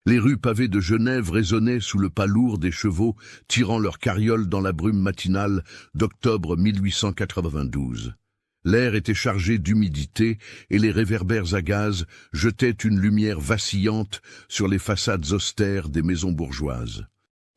Les rues pavées de Genève résonnaient sous le pas lourd des chevaux tirant leurs carrioles dans la brume matinale d'octobre 1892. L'air était chargé d'humidité et les réverbères à gaz jetaient une lumière vacillante sur les façades austères des maisons bourgeoises.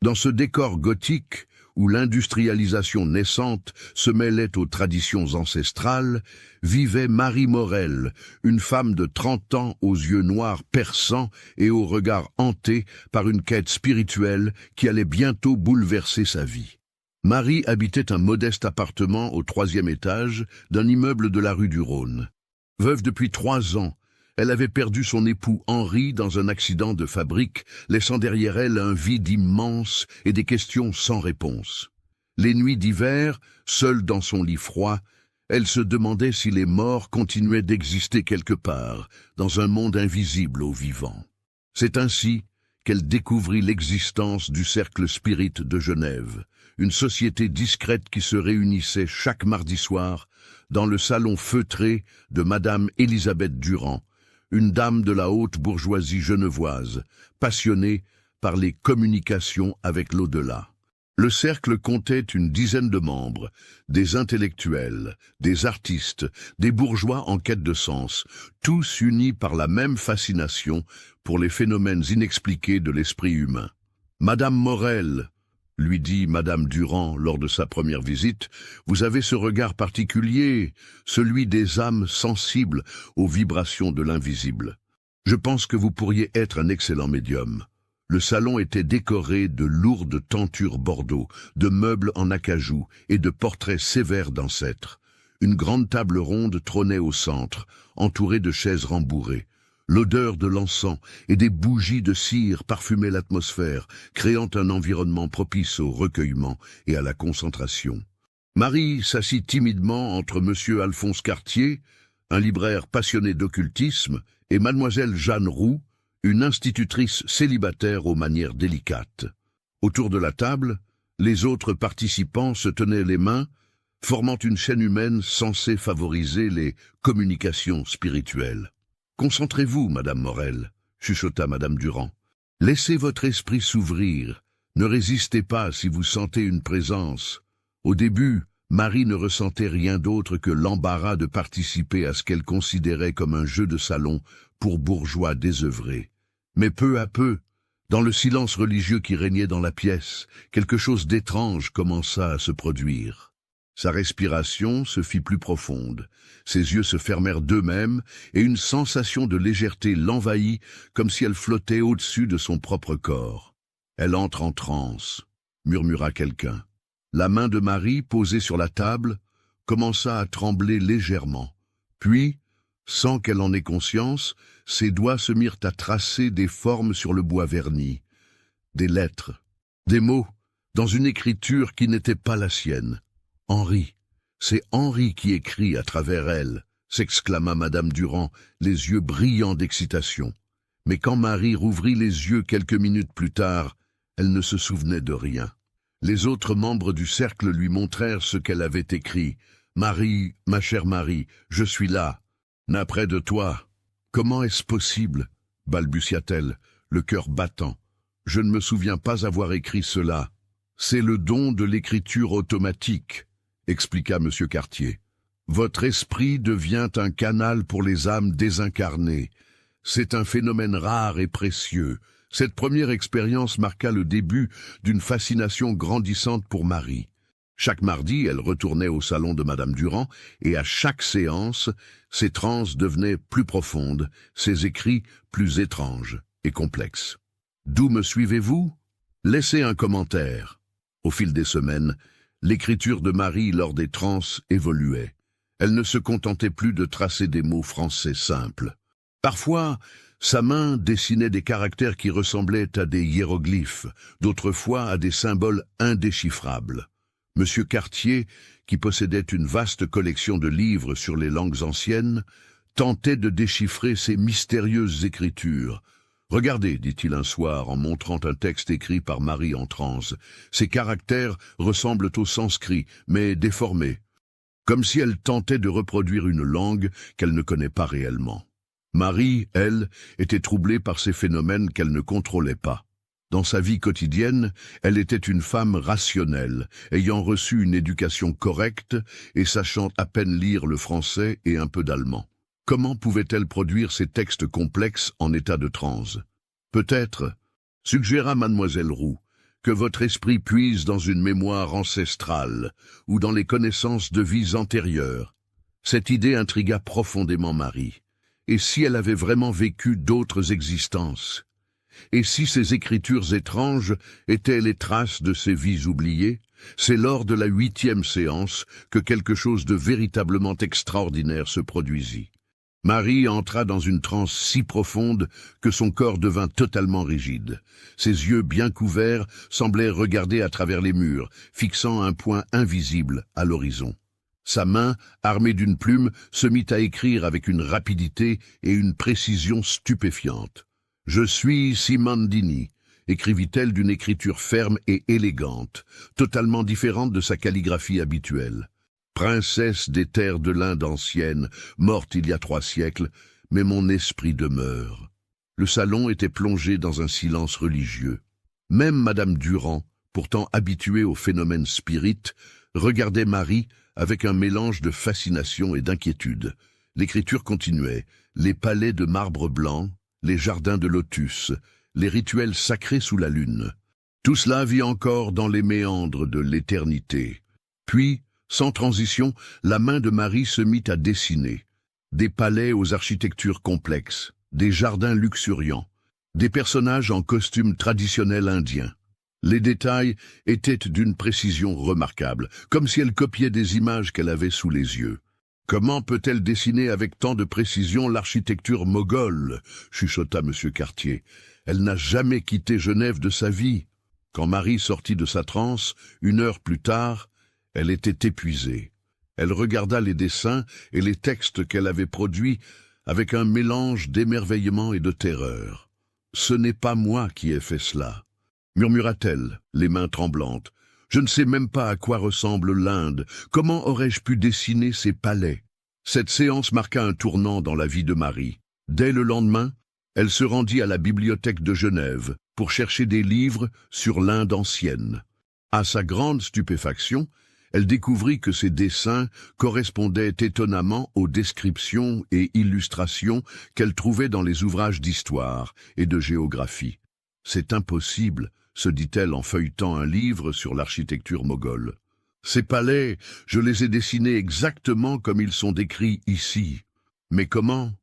Dans ce décor gothique, où l'industrialisation naissante se mêlait aux traditions ancestrales, vivait Marie Morel, une femme de 30 ans aux yeux noirs perçants et au regard hanté par une quête spirituelle qui allait bientôt bouleverser sa vie. Marie habitait un modeste appartement au 3e étage d'un immeuble de la rue du Rhône. Veuve depuis 3 ans, elle avait perdu son époux Henri dans un accident de fabrique, laissant derrière elle un vide immense et des questions sans réponse. Les nuits d'hiver, seule dans son lit froid, elle se demandait si les morts continuaient d'exister quelque part, dans un monde invisible aux vivants. C'est ainsi qu'elle découvrit l'existence du Cercle Spirit de Genève, une société discrète qui se réunissait chaque mardi soir dans le salon feutré de Madame Élisabeth Durand, une dame de la haute bourgeoisie genevoise, passionnée par les communications avec l'au-delà. Le cercle comptait une dizaine de membres, des intellectuels, des artistes, des bourgeois en quête de sens, tous unis par la même fascination pour les phénomènes inexpliqués de l'esprit humain. « Madame Morel », lui dit Madame Durand lors de sa première visite, « vous avez ce regard particulier, celui des âmes sensibles aux vibrations de l'invisible. Je pense que vous pourriez être un excellent médium. » Le salon était décoré de lourdes tentures bordeaux, de meubles en acajou et de portraits sévères d'ancêtres. Une grande table ronde trônait au centre, entourée de chaises rembourrées. L'odeur de l'encens et des bougies de cire parfumait l'atmosphère, créant un environnement propice au recueillement et à la concentration. Marie s'assit timidement entre monsieur Alphonse Cartier, un libraire passionné d'occultisme, et mademoiselle Jeanne Roux, une institutrice célibataire aux manières délicates. Autour de la table, les autres participants se tenaient les mains, formant une chaîne humaine censée favoriser les communications spirituelles. « Concentrez-vous, Madame Morel », chuchota Madame Durand. « Laissez votre esprit s'ouvrir. Ne résistez pas si vous sentez une présence. » Au début, Marie ne ressentait rien d'autre que l'embarras de participer à ce qu'elle considérait comme un jeu de salon pour bourgeois désœuvrés. Mais peu à peu, dans le silence religieux qui régnait dans la pièce, quelque chose d'étrange commença à se produire. Sa respiration se fit plus profonde, ses yeux se fermèrent d'eux-mêmes et une sensation de légèreté l'envahit comme si elle flottait au-dessus de son propre corps. « Elle entre en transe », murmura quelqu'un. La main de Marie, posée sur la table, commença à trembler légèrement. Puis, sans qu'elle en ait conscience, ses doigts se mirent à tracer des formes sur le bois verni, des lettres, des mots, dans une écriture qui n'était pas la sienne. « Henri, c'est Henri qui écrit à travers elle », s'exclama Madame Durand, les yeux brillants d'excitation. Mais quand Marie rouvrit les yeux quelques minutes plus tard, elle ne se souvenait de rien. Les autres membres du cercle lui montrèrent ce qu'elle avait écrit. « Marie, ma chère Marie, je suis là. Naprès de toi. »« Comment est-ce possible ?» balbutia-t-elle, le cœur battant. « Je ne me souviens pas avoir écrit cela. »« C'est le don de l'écriture automatique, » expliqua M. Cartier. « Votre esprit devient un canal pour les âmes désincarnées. C'est un phénomène rare et précieux. » Cette première expérience marqua le début d'une fascination grandissante pour Marie. Chaque mardi, elle retournait au salon de Madame Durand, et à chaque séance, ses transes devenaient plus profondes, ses écrits plus étranges et complexes. D'où me suivez-vous? Laissez un commentaire. Au fil des semaines, l'écriture de Marie lors des transes évoluait. Elle ne se contentait plus de tracer des mots français simples. Parfois, sa main dessinait des caractères qui ressemblaient à des hiéroglyphes, d'autres fois à des symboles indéchiffrables. Monsieur Cartier, qui possédait une vaste collection de livres sur les langues anciennes, tentait de déchiffrer ces mystérieuses écritures. « Regardez, dit-il un soir en montrant un texte écrit par Marie en transe, ces caractères ressemblent au sanskrit, mais déformés, comme si elle tentait de reproduire une langue qu'elle ne connaît pas réellement. » Marie, elle, était troublée par ces phénomènes qu'elle ne contrôlait pas. Dans sa vie quotidienne, elle était une femme rationnelle, ayant reçu une éducation correcte et sachant à peine lire le français et un peu d'allemand. Comment pouvait-elle produire ces textes complexes en état de transe? Peut-être, suggéra mademoiselle Roux, que votre esprit puise dans une mémoire ancestrale ou dans les connaissances de vies antérieures. Cette idée intrigua profondément Marie. Et si elle avait vraiment vécu d'autres existences? Et si ces écritures étranges étaient les traces de ces vies oubliées? C'est lors de la 8e séance que quelque chose de véritablement extraordinaire se produisit. Marie entra dans une transe si profonde que son corps devint totalement rigide. Ses yeux bien couverts semblaient regarder à travers les murs, fixant un point invisible à l'horizon. Sa main, armée d'une plume, se mit à écrire avec une rapidité et une précision stupéfiantes. « Je suis Simandini », écrivit-elle d'une écriture ferme et élégante, totalement différente de sa calligraphie habituelle. « Princesse des terres de l'Inde ancienne, morte il y a 3 siècles, mais mon esprit demeure. » Le salon était plongé dans un silence religieux. Même Madame Durand, pourtant habituée aux phénomènes spirites, regardait Marie avec un mélange de fascination et d'inquiétude. L'écriture continuait, les palais de marbre blanc, les jardins de lotus, les rituels sacrés sous la lune. Tout cela vit encore dans les méandres de l'éternité. Puis, sans transition, la main de Marie se mit à dessiner. Des palais aux architectures complexes, des jardins luxuriants, des personnages en costumes traditionnels indiens. Les détails étaient d'une précision remarquable, comme si elle copiait des images qu'elle avait sous les yeux. « Comment peut-elle dessiner avec tant de précision l'architecture moghole ?» chuchota M. Cartier. « Elle n'a jamais quitté Genève de sa vie. » Quand Marie sortit de sa transe, 1 heure plus tard, elle était épuisée. Elle regarda les dessins et les textes qu'elle avait produits avec un mélange d'émerveillement et de terreur. « Ce n'est pas moi qui ai fait cela. » murmura-t-elle, les mains tremblantes. « Je ne sais même pas à quoi ressemble l'Inde. Comment aurais-je pu dessiner ces palais ?» Cette séance marqua un tournant dans la vie de Marie. Dès le lendemain, elle se rendit à la bibliothèque de Genève pour chercher des livres sur l'Inde ancienne. À sa grande stupéfaction, elle découvrit que ces dessins correspondaient étonnamment aux descriptions et illustrations qu'elle trouvait dans les ouvrages d'histoire et de géographie. « C'est impossible », se dit-elle en feuilletant un livre sur l'architecture moghole. « Ces palais, je les ai dessinés exactement comme ils sont décrits ici. Mais comment ?»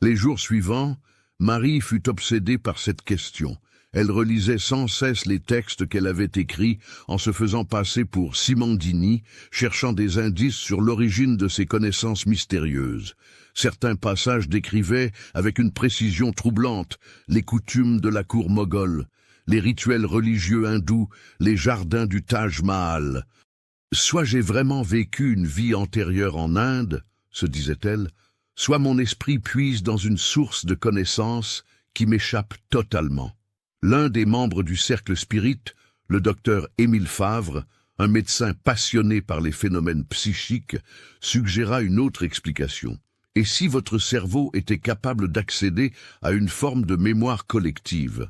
Les jours suivants, Marie fut obsédée par cette question. Elle relisait sans cesse les textes qu'elle avait écrits en se faisant passer pour Simandini, cherchant des indices sur l'origine de ses connaissances mystérieuses. Certains passages décrivaient, avec une précision troublante, les coutumes de la cour moghole, les rituels religieux hindous, les jardins du Taj Mahal. « Soit j'ai vraiment vécu une vie antérieure en Inde, » se disait-elle, « soit mon esprit puise dans une source de connaissances qui m'échappe totalement. » L'un des membres du cercle spirit, le docteur Émile Favre, un médecin passionné par les phénomènes psychiques, suggéra une autre explication. Et si votre cerveau était capable d'accéder à une forme de mémoire collective?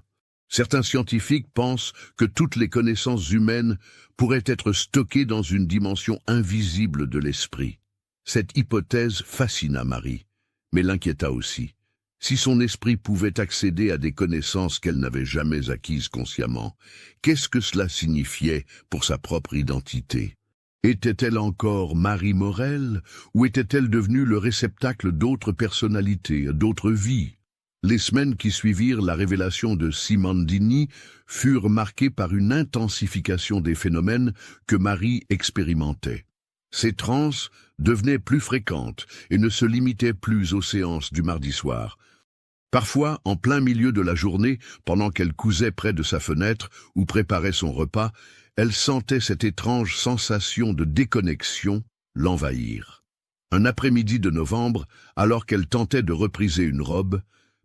Certains scientifiques pensent que toutes les connaissances humaines pourraient être stockées dans une dimension invisible de l'esprit. Cette hypothèse fascina Marie, mais l'inquiéta aussi. Si son esprit pouvait accéder à des connaissances qu'elle n'avait jamais acquises consciemment, qu'est-ce que cela signifiait pour sa propre identité? Était-elle encore Marie Morel, ou était-elle devenue le réceptacle d'autres personnalités, d'autres vies? Les semaines qui suivirent la révélation de Simandini furent marquées par une intensification des phénomènes que Marie expérimentait. Ces transes devenaient plus fréquentes et ne se limitaient plus aux séances du mardi soir. Parfois, en plein milieu de la journée, pendant qu'elle cousait près de sa fenêtre ou préparait son repas, elle sentait cette étrange sensation de déconnexion l'envahir. Un après-midi de novembre, alors qu'elle tentait de repriser une robe,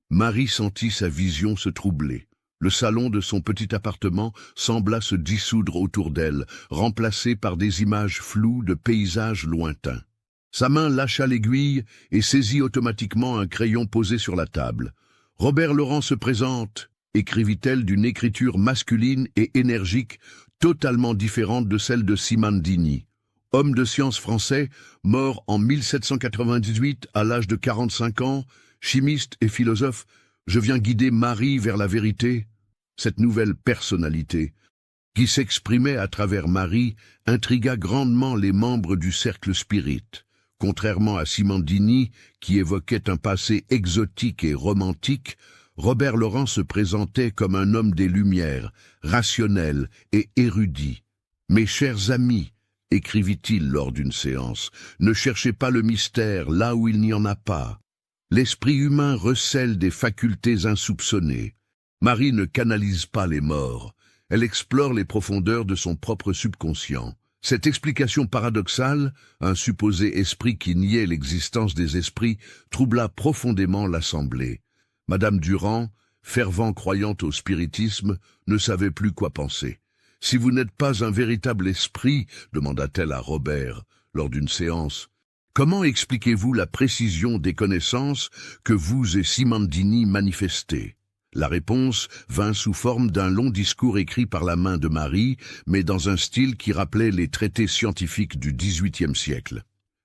Marie sentit sa vision se troubler. Le salon de son petit appartement sembla se dissoudre autour d'elle, remplacé par des images floues de paysages lointains. Sa main lâcha l'aiguille et saisit automatiquement un crayon posé sur la table. « Robert Laurent se présente », écrivit-elle d'une écriture masculine et énergique, totalement différente de celle de Simandini. Homme de science français, mort en 1798 à l'âge de 45 ans, chimiste et philosophe, je viens guider Marie vers la vérité. Cette nouvelle personnalité, qui s'exprimait à travers Marie, intrigua grandement les membres du cercle spirit. Contrairement à Simandini, qui évoquait un passé exotique et romantique, Robert Laurent se présentait comme un homme des Lumières, rationnel et érudit. « Mes chers amis », écrivit-il lors d'une séance, « ne cherchez pas le mystère là où il n'y en a pas. L'esprit humain recèle des facultés insoupçonnées. Marie ne canalise pas les morts, elle explore les profondeurs de son propre subconscient. » Cette explication paradoxale, un supposé esprit qui niait l'existence des esprits, troubla profondément l'assemblée. Madame Durand, fervent croyante au spiritisme, ne savait plus quoi penser. « Si vous n'êtes pas un véritable esprit, demanda-t-elle à Robert, lors d'une séance, comment expliquez-vous la précision des connaissances que vous et Simandini manifestez ?» La réponse vint sous forme d'un long discours écrit par la main de Marie, mais dans un style qui rappelait les traités scientifiques du XVIIIe siècle.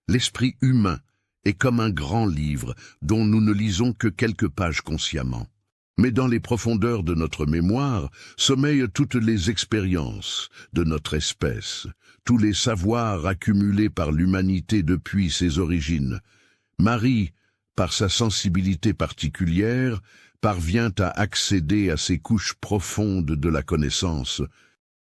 L'esprit humain est comme un grand livre dont nous ne lisons que quelques pages consciemment. Mais dans les profondeurs de notre mémoire sommeillent toutes les expériences de notre espèce, tous les savoirs accumulés par l'humanité depuis ses origines. Marie, par sa sensibilité particulière, parvient à accéder à ces couches profondes de la connaissance.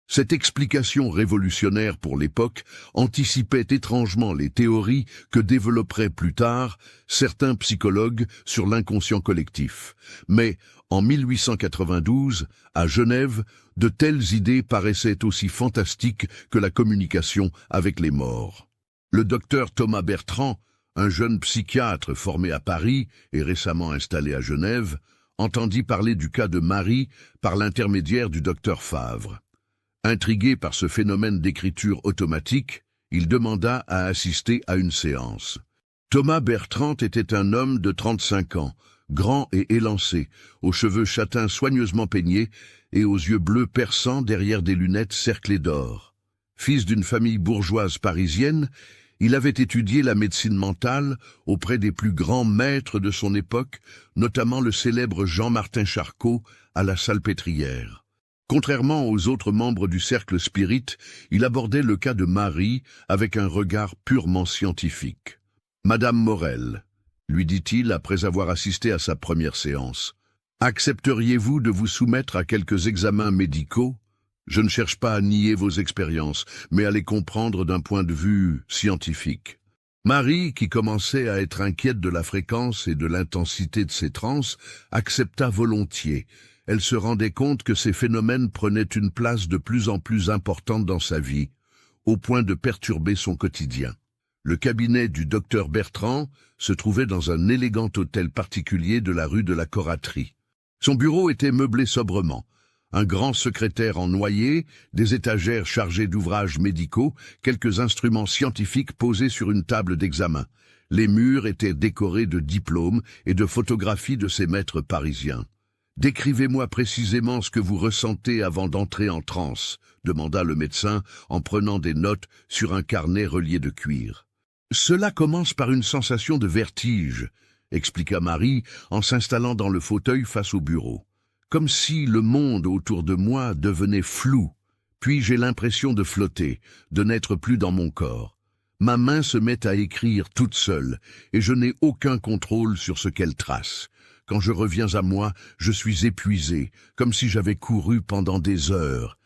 Cette explication révolutionnaire pour l'époque anticipait étrangement les théories que développeraient plus tard certains psychologues sur l'inconscient collectif. Mais en 1892, à Genève, de telles idées paraissaient aussi fantastiques que la communication avec les morts. Le docteur Thomas Bertrand, un jeune psychiatre formé à Paris et récemment installé à Genève, entendit parler du cas de Marie par l'intermédiaire du docteur Favre. Intrigué par ce phénomène d'écriture automatique, il demanda à assister à une séance. Thomas Bertrand était un homme de 35 ans, grand et élancé, aux cheveux châtains soigneusement peignés et aux yeux bleus perçants derrière des lunettes cerclées d'or. Fils d'une famille bourgeoise parisienne, il avait étudié la médecine mentale auprès des plus grands maîtres de son époque, notamment le célèbre Jean-Martin Charcot à la Salpêtrière. Contrairement aux autres membres du cercle spirit, il abordait le cas de Marie avec un regard purement scientifique. « Madame Morel », lui dit-il après avoir assisté à sa première séance, « accepteriez-vous de vous soumettre à quelques examens médicaux ? Je ne cherche pas à nier vos expériences, mais à les comprendre d'un point de vue scientifique. » Marie, qui commençait à être inquiète de la fréquence et de l'intensité de ses transes, accepta volontiers. Elle se rendait compte que ces phénomènes prenaient une place de plus en plus importante dans sa vie, au point de perturber son quotidien. Le cabinet du docteur Bertrand se trouvait dans un élégant hôtel particulier de la rue de la Coraterie. Son bureau était meublé sobrement. Un grand secrétaire en noyer, des étagères chargées d'ouvrages médicaux, quelques instruments scientifiques posés sur une table d'examen. Les murs étaient décorés de diplômes et de photographies de ses maîtres parisiens. « Décrivez-moi précisément ce que vous ressentez avant d'entrer en transe », demanda le médecin en prenant des notes sur un carnet relié de cuir. « Cela commence par une sensation de vertige », expliqua Marie en s'installant dans le fauteuil face au bureau. Comme si le monde autour de moi devenait flou, puis j'ai l'impression de flotter, de n'être plus dans mon corps. Ma main se met à écrire toute seule, et je n'ai aucun contrôle sur ce qu'elle trace. Quand je reviens à moi, je suis épuisé, comme si j'avais couru pendant des heures.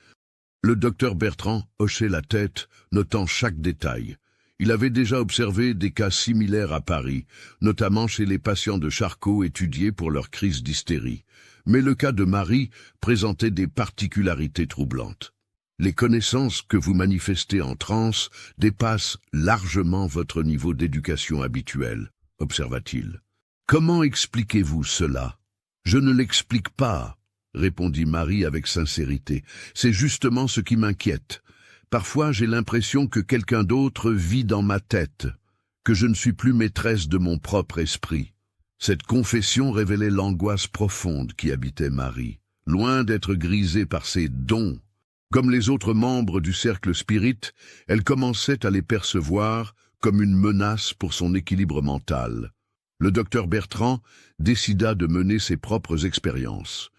Le docteur Bertrand hochait la tête, notant chaque détail. Il avait déjà observé des cas similaires à Paris, notamment chez les patients de Charcot étudiés pour leur crise d'hystérie. Mais le cas de Marie présentait des particularités troublantes. Les connaissances que vous manifestez en transe dépassent largement votre niveau d'éducation habituel, observa-t-il. Comment expliquez-vous cela? Je ne l'explique pas, répondit Marie avec sincérité. C'est justement ce qui m'inquiète. Parfois, j'ai l'impression que quelqu'un d'autre vit dans ma tête, que je ne suis plus maîtresse de mon propre esprit. Cette confession révélait l'angoisse profonde qui habitait Marie. Loin d'être grisée par ses dons, comme les autres membres du cercle spirit, elle commençait à les percevoir comme une menace pour son équilibre mental. Le docteur Bertrand décida de mener ses propres expériences.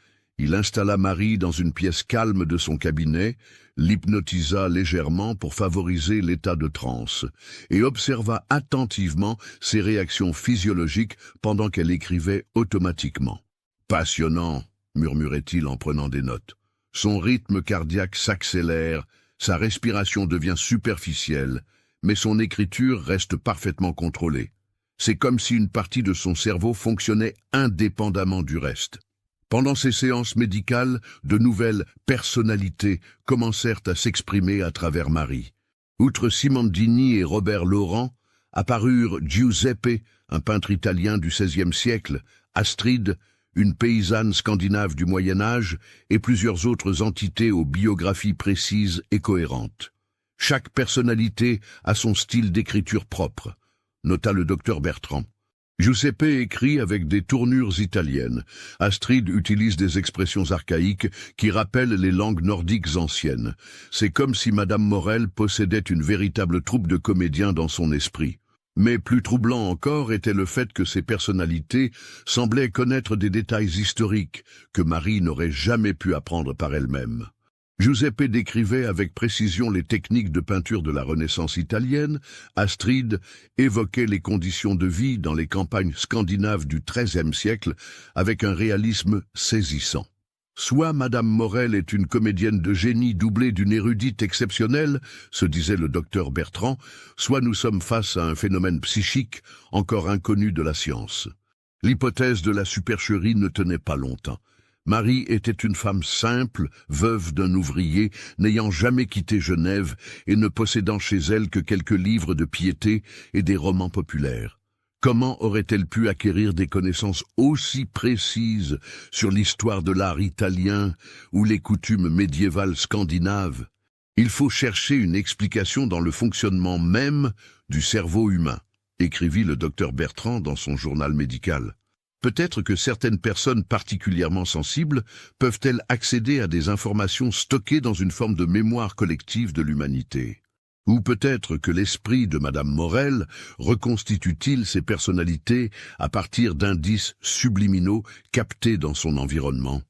Il installa Marie dans une pièce calme de son cabinet, l'hypnotisa légèrement pour favoriser l'état de transe, et observa attentivement ses réactions physiologiques pendant qu'elle écrivait automatiquement. « Passionnant !» murmurait-il en prenant des notes. Son rythme cardiaque s'accélère, sa respiration devient superficielle, mais son écriture reste parfaitement contrôlée. C'est comme si une partie de son cerveau fonctionnait indépendamment du reste. Pendant ces séances médicales, de nouvelles personnalités commencèrent à s'exprimer à travers Marie. Outre Simondini et Robert Laurent, apparurent Giuseppe, un peintre italien du XVIe siècle, Astrid, une paysanne scandinave du Moyen-Âge, et plusieurs autres entités aux biographies précises et cohérentes. Chaque personnalité a son style d'écriture propre, nota le docteur Bertrand. Giuseppe écrit avec des tournures italiennes. Astrid utilise des expressions archaïques qui rappellent les langues nordiques anciennes. C'est comme si Madame Morel possédait une véritable troupe de comédiens dans son esprit. Mais plus troublant encore était le fait que ces personnalités semblaient connaître des détails historiques que Marie n'aurait jamais pu apprendre par elle-même. Giuseppe décrivait avec précision les techniques de peinture de la Renaissance italienne, Astrid évoquait les conditions de vie dans les campagnes scandinaves du XIIIe siècle avec un réalisme saisissant. Soit Madame Morel est une comédienne de génie doublée d'une érudite exceptionnelle, se disait le docteur Bertrand, soit nous sommes face à un phénomène psychique encore inconnu de la science. L'hypothèse de la supercherie ne tenait pas longtemps. Marie était une femme simple, veuve d'un ouvrier, n'ayant jamais quitté Genève et ne possédant chez elle que quelques livres de piété et des romans populaires. Comment aurait-elle pu acquérir des connaissances aussi précises sur l'histoire de l'art italien ou les coutumes médiévales scandinaves? Il faut chercher une explication dans le fonctionnement même du cerveau humain, écrivit le docteur Bertrand dans son journal médical. Peut-être que certaines personnes particulièrement sensibles peuvent-elles accéder à des informations stockées dans une forme de mémoire collective de l'humanité. Ou peut-être que l'esprit de Madame Morel reconstitue-t-il ses personnalités à partir d'indices subliminaux captés dans son environnement.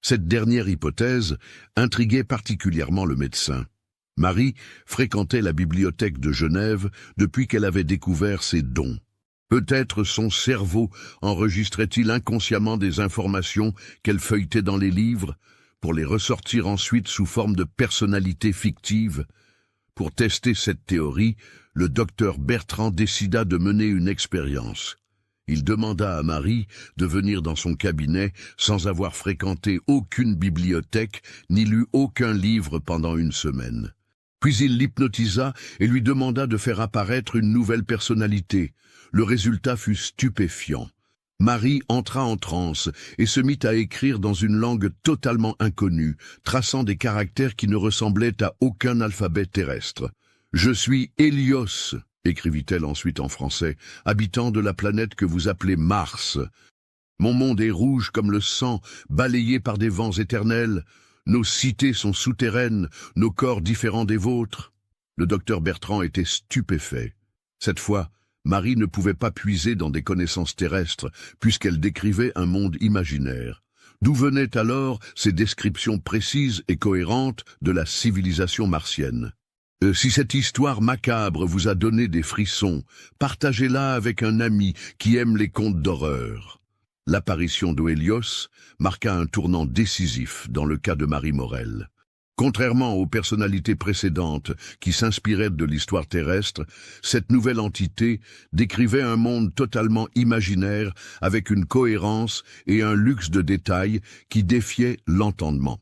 Cette dernière hypothèse intriguait particulièrement le médecin. Marie fréquentait la bibliothèque de Genève depuis qu'elle avait découvert ses dons. Peut-être son cerveau enregistrait-il inconsciemment des informations qu'elle feuilletait dans les livres, pour les ressortir ensuite sous forme de personnalités fictives. Pour tester cette théorie, le docteur Bertrand décida de mener une expérience. Il demanda à Marie de venir dans son cabinet sans avoir fréquenté aucune bibliothèque ni lu aucun livre pendant une semaine. Puis il l'hypnotisa et lui demanda de faire apparaître une nouvelle personnalité. Le résultat fut stupéfiant. Marie entra en transe et se mit à écrire dans une langue totalement inconnue, traçant des caractères qui ne ressemblaient à aucun alphabet terrestre. « Je suis Hélios », écrivit-elle ensuite en français, « habitant de la planète que vous appelez Mars. Mon monde est rouge comme le sang, balayé par des vents éternels. Nos cités sont souterraines, nos corps différents des vôtres. » Le docteur Bertrand était stupéfait. Cette fois, Marie ne pouvait pas puiser dans des connaissances terrestres, puisqu'elle décrivait un monde imaginaire. D'où venaient alors ces descriptions précises et cohérentes de la civilisation martienne? Si cette histoire macabre vous a donné des frissons, partagez-la avec un ami qui aime les contes d'horreur. L'apparition d'Hélios marqua un tournant décisif dans le cas de Marie Morel. Contrairement aux personnalités précédentes qui s'inspiraient de l'histoire terrestre, cette nouvelle entité décrivait un monde totalement imaginaire avec une cohérence et un luxe de détails qui défiaient l'entendement.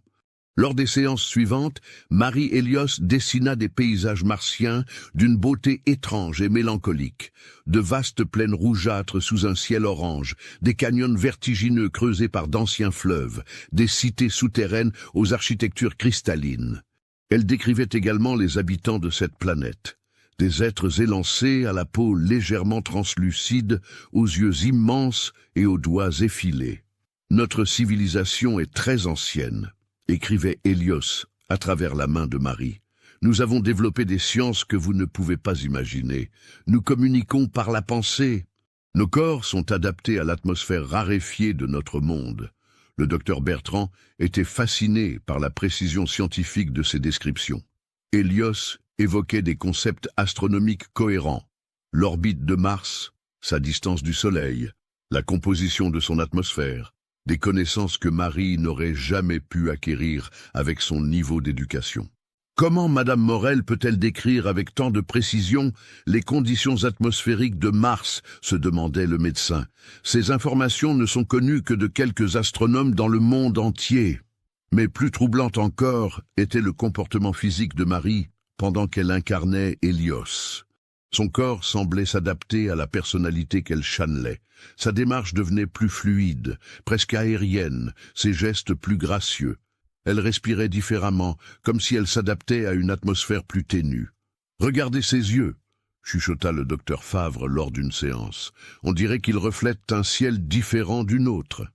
Lors des séances suivantes, Marie Hélios dessina des paysages martiens d'une beauté étrange et mélancolique, de vastes plaines rougeâtres sous un ciel orange, des canyons vertigineux creusés par d'anciens fleuves, des cités souterraines aux architectures cristallines. Elle décrivait également les habitants de cette planète, des êtres élancés à la peau légèrement translucide, aux yeux immenses et aux doigts effilés. Notre civilisation est très ancienne, écrivait Hélios à travers la main de Marie. Nous avons développé des sciences que vous ne pouvez pas imaginer. Nous communiquons par la pensée. Nos corps sont adaptés à l'atmosphère raréfiée de notre monde. Le docteur Bertrand était fasciné par la précision scientifique de ces descriptions. Hélios évoquait des concepts astronomiques cohérents. L'orbite de Mars, sa distance du Soleil, la composition de son atmosphère, des connaissances que Marie n'aurait jamais pu acquérir avec son niveau d'éducation. Comment Madame Morel peut-elle décrire avec tant de précision les conditions atmosphériques de Mars, se demandait le médecin. Ces informations ne sont connues que de quelques astronomes dans le monde entier. Mais plus troublant encore était le comportement physique de Marie pendant qu'elle incarnait Hélios. Son corps semblait s'adapter à la personnalité qu'elle channelait. Sa démarche devenait plus fluide, presque aérienne, ses gestes plus gracieux. Elle respirait différemment, comme si elle s'adaptait à une atmosphère plus ténue. « Regardez ses yeux !» chuchota le docteur Favre lors d'une séance. « On dirait qu'ils reflètent un ciel différent du nôtre. »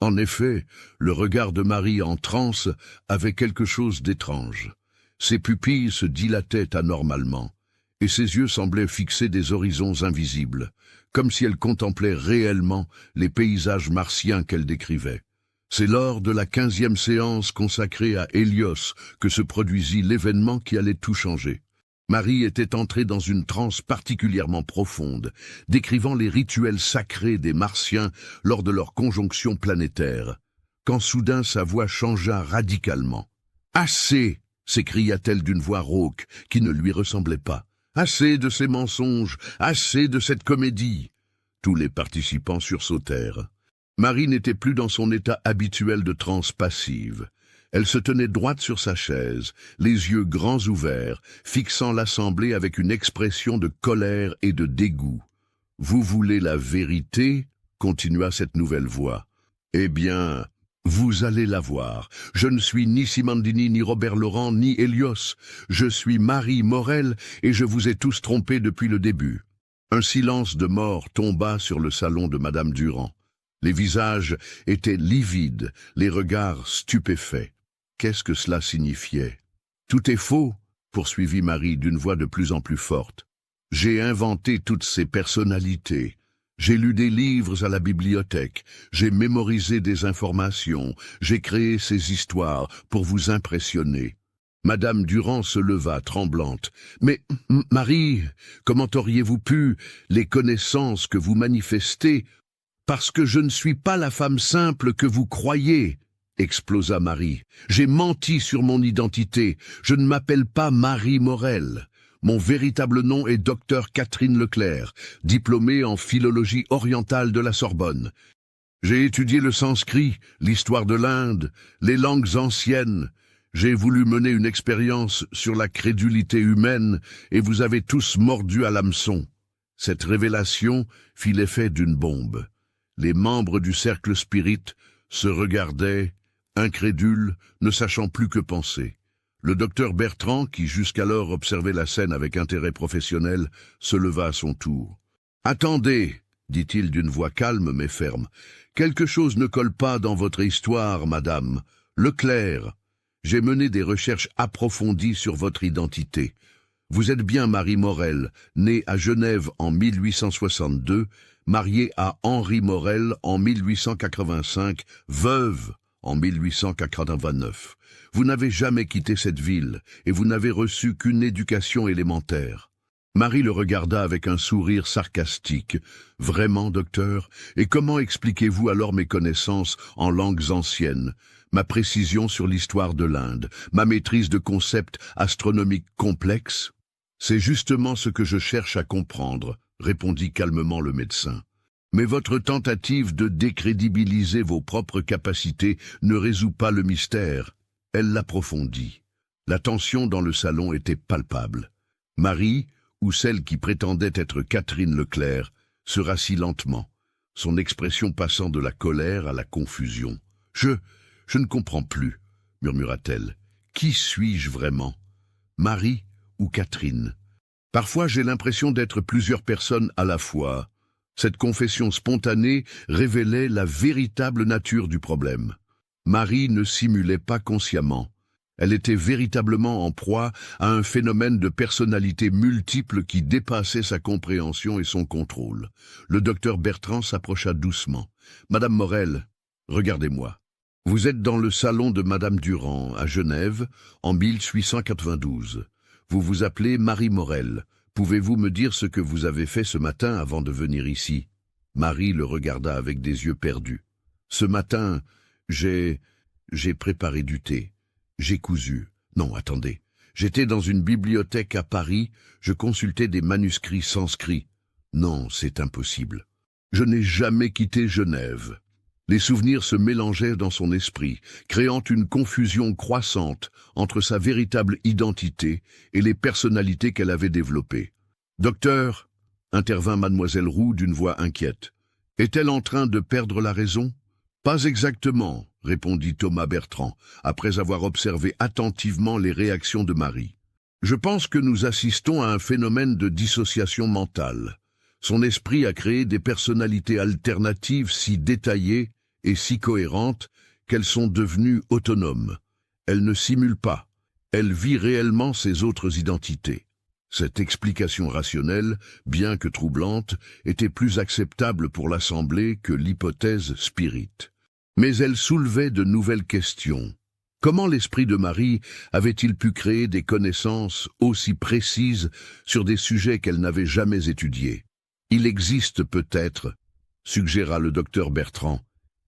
En effet, le regard de Marie en transe avait quelque chose d'étrange. Ses pupilles se dilataient anormalement, et ses yeux semblaient fixer des horizons invisibles, comme si elle contemplait réellement les paysages martiens qu'elle décrivait. C'est lors de la 15e séance consacrée à Hélios que se produisit l'événement qui allait tout changer. Marie était entrée dans une transe particulièrement profonde, décrivant les rituels sacrés des Martiens lors de leur conjonction planétaire, quand soudain sa voix changea radicalement. « Assez !» s'écria-t-elle d'une voix rauque qui ne lui ressemblait pas. « Assez de ces mensonges, assez de cette comédie !» Tous les participants sursautèrent. Marie n'était plus dans son état habituel de transe passive. Elle se tenait droite sur sa chaise, les yeux grands ouverts, fixant l'assemblée avec une expression de colère et de dégoût. « Vous voulez la vérité ?» continua cette nouvelle voix. « Eh bien, vous allez la voir. Je ne suis ni Simandini, ni Robert Laurent, ni Hélios. Je suis Marie Morel et je vous ai tous trompés depuis le début. » Un silence de mort tomba sur le salon de Madame Durand. Les visages étaient livides, les regards stupéfaits. Qu'est-ce que cela signifiait? « Tout est faux, » poursuivit Marie d'une voix de plus en plus forte. « J'ai inventé toutes ces personnalités. J'ai lu des livres à la bibliothèque. J'ai mémorisé des informations. J'ai créé ces histoires pour vous impressionner. » Madame Durand se leva, tremblante. « Mais, Marie, comment auriez-vous pu, les connaissances que vous manifestez, parce que je ne suis pas la femme simple que vous croyez !» explosa Marie. « J'ai menti sur mon identité. Je ne m'appelle pas Marie Morel. Mon véritable nom est Docteur Catherine Leclerc, diplômée en philologie orientale de la Sorbonne. J'ai étudié le sanskrit, l'histoire de l'Inde, les langues anciennes. J'ai voulu mener une expérience sur la crédulité humaine et vous avez tous mordu à l'hameçon. » Cette révélation fit l'effet d'une bombe. Les membres du cercle spirit se regardaient, incrédules, ne sachant plus que penser. Le docteur Bertrand, qui jusqu'alors observait la scène avec intérêt professionnel, se leva à son tour. « Attendez !» dit-il d'une voix calme mais ferme. « Quelque chose ne colle pas dans votre histoire, madame. Leclerc, j'ai mené des recherches approfondies sur votre identité. Vous êtes bien Marie Morel, née à Genève en 1862, mariée à Henri Morel en 1885, veuve en 1889. Vous n'avez jamais quitté cette ville et vous n'avez reçu qu'une éducation élémentaire. » Marie le regarda avec un sourire sarcastique. « Vraiment, docteur? Et comment expliquez-vous alors mes connaissances en langues anciennes, ma précision sur l'histoire de l'Inde, ma maîtrise de concepts astronomiques complexes? » « C'est justement ce que je cherche à comprendre, » répondit calmement le médecin. « Mais votre tentative de décrédibiliser vos propres capacités ne résout pas le mystère. Elle l'approfondit. » La tension dans le salon était palpable. Marie, ou celle qui prétendait être Catherine Leclerc, se rassit lentement, son expression passant de la colère à la confusion. « Je ne comprends plus, » murmura-t-elle. « Qui suis-je vraiment? Marie ou Catherine? Parfois j'ai l'impression d'être plusieurs personnes à la fois. Cette confession spontanée révélait la véritable nature du problème. Marie ne simulait pas consciemment. Elle était véritablement en proie à un phénomène de personnalité multiple qui dépassait sa compréhension et son contrôle. Le docteur Bertrand s'approcha doucement. « Madame Morel, regardez-moi. Vous êtes dans le salon de Madame Durand, à Genève, en 1892. Vous vous appelez Marie Morel. Pouvez-vous me dire ce que vous avez fait ce matin avant de venir ici ?» Marie le regarda avec des yeux perdus. « Ce matin, j'ai préparé du thé. J'ai cousu. Non, attendez. J'étais dans une bibliothèque à Paris, je consultais des manuscrits sanscrits. Non, c'est impossible. Je n'ai jamais quitté Genève. » Les souvenirs se mélangeaient dans son esprit, créant une confusion croissante entre sa véritable identité et les personnalités qu'elle avait développées. « Docteur » intervint mademoiselle Roux d'une voix inquiète. « Est-elle en train de perdre la raison ?»« Pas exactement », répondit Thomas Bertrand, après avoir observé attentivement les réactions de Marie. « Je pense que nous assistons à un phénomène de dissociation mentale. Son esprit a créé des personnalités alternatives si détaillées et si cohérentes qu'elles sont devenues autonomes. Elle ne simule pas, elle vit réellement ses autres identités. » Cette explication rationnelle, bien que troublante, était plus acceptable pour l'Assemblée que l'hypothèse spirite. Mais elle soulevait de nouvelles questions. Comment l'esprit de Marie avait-il pu créer des connaissances aussi précises sur des sujets qu'elle n'avait jamais étudiés? Il existe peut-être, suggéra le docteur Bertrand,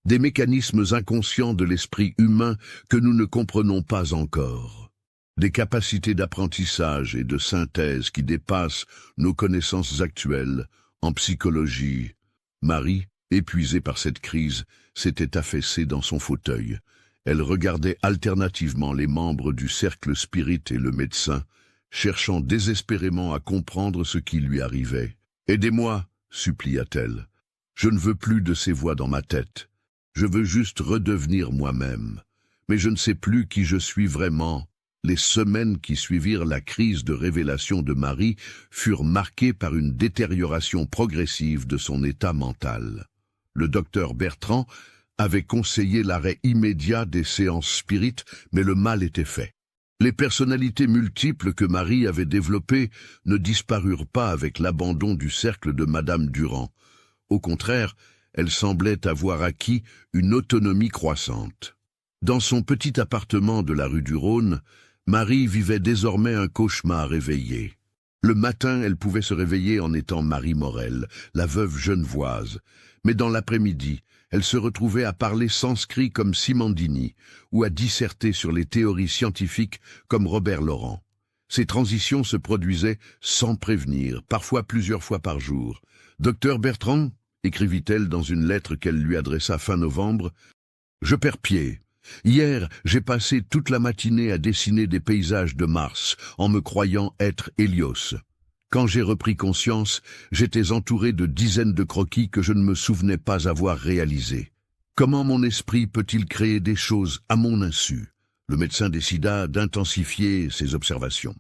des mécanismes inconscients de l'esprit humain que nous ne comprenons pas encore. Des capacités d'apprentissage et de synthèse qui dépassent nos connaissances actuelles en psychologie. Marie, épuisée par cette crise, s'était affaissée dans son fauteuil. Elle regardait alternativement les membres du cercle spirit et le médecin, cherchant désespérément à comprendre ce qui lui arrivait. « Aidez-moi » supplia-t-elle. « Je ne veux plus de ces voix dans ma tête. Je veux juste redevenir moi-même. Mais je ne sais plus qui je suis vraiment. » Les semaines qui suivirent la crise de révélation de Marie furent marquées par une détérioration progressive de son état mental. Le docteur Bertrand avait conseillé l'arrêt immédiat des séances spirites, mais le mal était fait. Les personnalités multiples que Marie avait développées ne disparurent pas avec l'abandon du cercle de Madame Durand. Au contraire, elle semblait avoir acquis une autonomie croissante. Dans son petit appartement de la rue du Rhône, Marie vivait désormais un cauchemar éveillé. Le matin, elle pouvait se réveiller en étant Marie Morel, la veuve genevoise, mais dans l'après-midi, elle se retrouvait à parler sanskrit comme Simandini ou à disserter sur les théories scientifiques comme Robert Laurent. Ces transitions se produisaient sans prévenir, parfois plusieurs fois par jour. « Docteur Bertrand » écrivit-elle dans une lettre qu'elle lui adressa fin novembre, « je perds pied. Hier, j'ai passé toute la matinée à dessiner des paysages de Mars, en me croyant être Hélios. Quand j'ai repris conscience, j'étais entouré de dizaines de croquis que je ne me souvenais pas avoir réalisés. Comment mon esprit peut-il créer des choses à mon insu ?» Le médecin décida d'intensifier ses observations.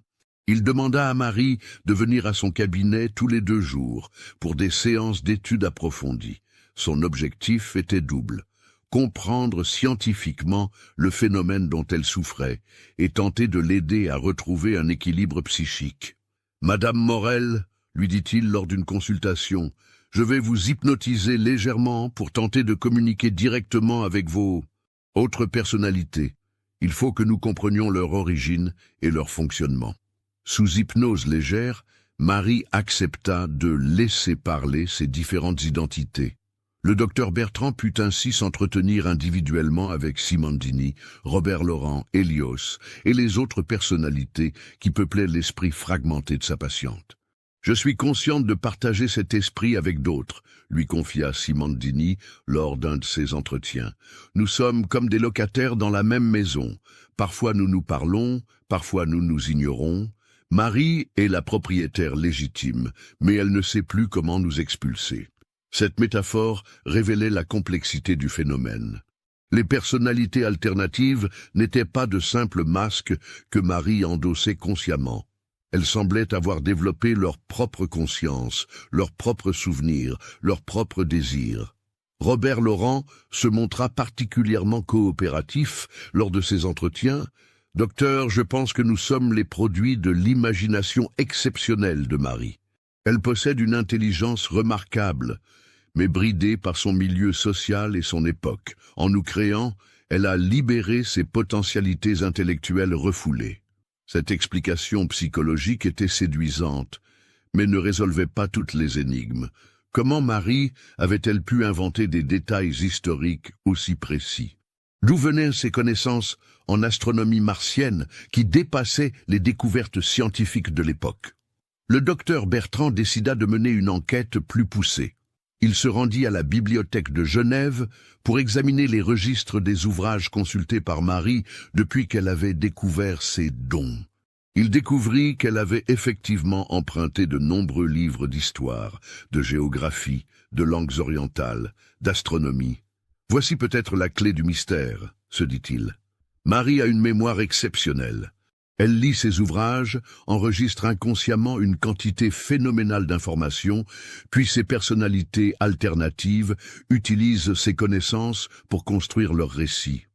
Il demanda à Marie de venir à son cabinet tous les 2 jours pour des séances d'études approfondies. Son objectif était double: comprendre scientifiquement le phénomène dont elle souffrait et tenter de l'aider à retrouver un équilibre psychique. « Madame Morel, lui dit-il lors d'une consultation, je vais vous hypnotiser légèrement pour tenter de communiquer directement avec vos autres personnalités. Il faut que nous comprenions leur origine et leur fonctionnement. » Sous hypnose légère, Marie accepta de laisser parler ses différentes identités. Le docteur Bertrand put ainsi s'entretenir individuellement avec Simandini, Robert Laurent, Hélios et les autres personnalités qui peuplaient l'esprit fragmenté de sa patiente. « Je suis consciente de partager cet esprit avec d'autres », lui confia Simandini lors d'un de ses entretiens. « Nous sommes comme des locataires dans la même maison. Parfois nous nous parlons, parfois nous nous ignorons. Marie est la propriétaire légitime, mais elle ne sait plus comment nous expulser. » Cette métaphore révélait la complexité du phénomène. Les personnalités alternatives n'étaient pas de simples masques que Marie endossait consciemment. Elles semblaient avoir développé leur propre conscience, leurs propres souvenirs, leurs propres désirs. Robert Laurent se montra particulièrement coopératif lors de ces entretiens. « Docteur, je pense que nous sommes les produits de l'imagination exceptionnelle de Marie. Elle possède une intelligence remarquable, mais bridée par son milieu social et son époque. En nous créant, elle a libéré ses potentialités intellectuelles refoulées. » Cette explication psychologique était séduisante, mais ne résolvait pas toutes les énigmes. Comment Marie avait-elle pu inventer des détails historiques aussi précis? D'où venaient ces connaissances en astronomie martienne qui dépassaient les découvertes scientifiques de l'époque? Le docteur Bertrand décida de mener une enquête plus poussée. Il se rendit à la bibliothèque de Genève pour examiner les registres des ouvrages consultés par Marie depuis qu'elle avait découvert ses dons. Il découvrit qu'elle avait effectivement emprunté de nombreux livres d'histoire, de géographie, de langues orientales, d'astronomie. « Voici peut-être la clé du mystère », se dit-il. Marie a une mémoire exceptionnelle. Elle lit ses ouvrages, enregistre inconsciemment une quantité phénoménale d'informations, puis ses personnalités alternatives utilisent ces connaissances pour construire leur récit.